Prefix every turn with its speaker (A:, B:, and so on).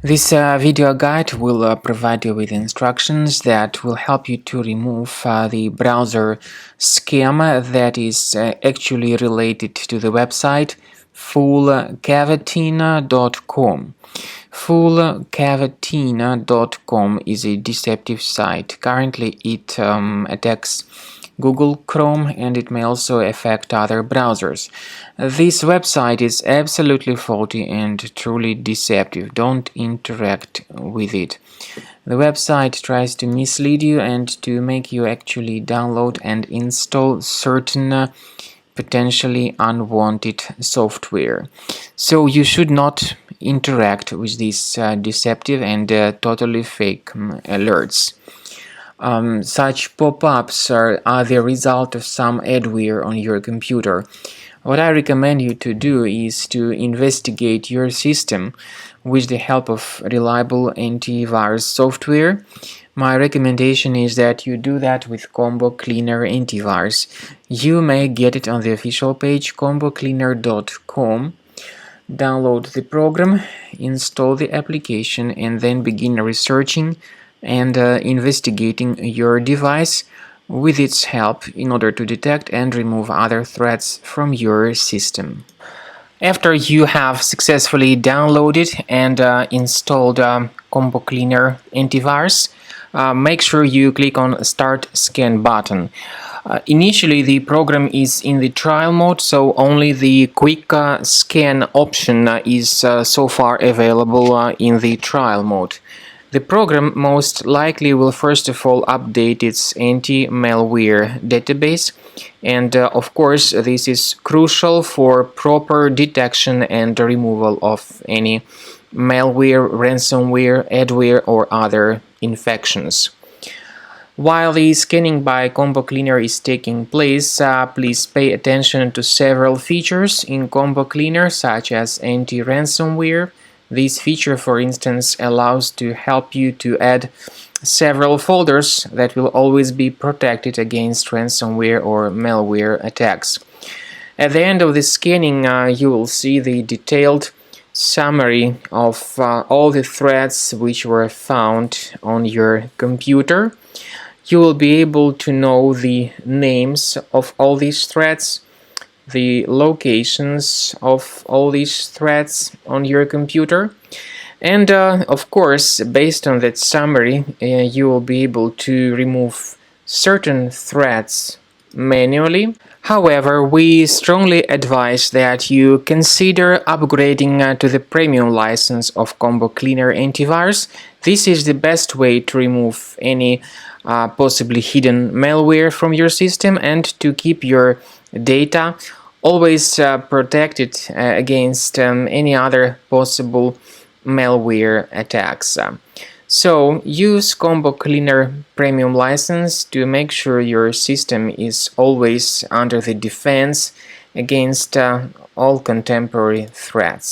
A: This video guide will provide you with instructions that will help you to remove the browser scam that is actually related to the website fullcavatina.com. Fullcavatina.com is a deceptive site. Currently, it attacks Google Chrome, and it may also affect other browsers. This website is absolutely faulty and truly deceptive. Don't interact with it. The website tries to mislead you and to make you actually download and install certain potentially unwanted software. So you should not interact with these deceptive and totally fake alerts. Such pop-ups are the result of some adware on your computer. What I recommend you to do is to investigate your system with the help of reliable antivirus software. My recommendation is that you do that with Combo Cleaner Antivirus. You may get it on the official page combocleaner.com. Download the program, install the application, and then begin researching and investigating your device with its help in order to detect and remove other threats from your system. After you have successfully downloaded and installed Combo Cleaner Antivirus, make sure you click on Start Scan button. Initially, the program is in the trial mode, so only the quick scan option is so far available in the trial mode. The program most likely will first of all update its anti-malware database, and of course this is crucial for proper detection and removal of any malware, ransomware, adware or other infections. While the scanning by Combo Cleaner is taking place, please pay attention to several features in Combo Cleaner, such as anti-ransomware. This feature, for instance, allows to help you to add several folders that will always be protected against ransomware or malware attacks. At the end of the scanning, you will see the detailed summary of all the threats which were found on your computer. You will be able to know the names of all these threats, the locations of all these threats on your computer, and of course, based on that summary, you will be able to remove certain threats manually. However, we strongly advise that you consider upgrading to the premium license of Combo Cleaner Antivirus. This is the best way to remove any possibly hidden malware from your system and to keep your data always protected against any other possible malware attacks. So use Combo Cleaner Premium license to make sure your system is always under the defense against all contemporary threats.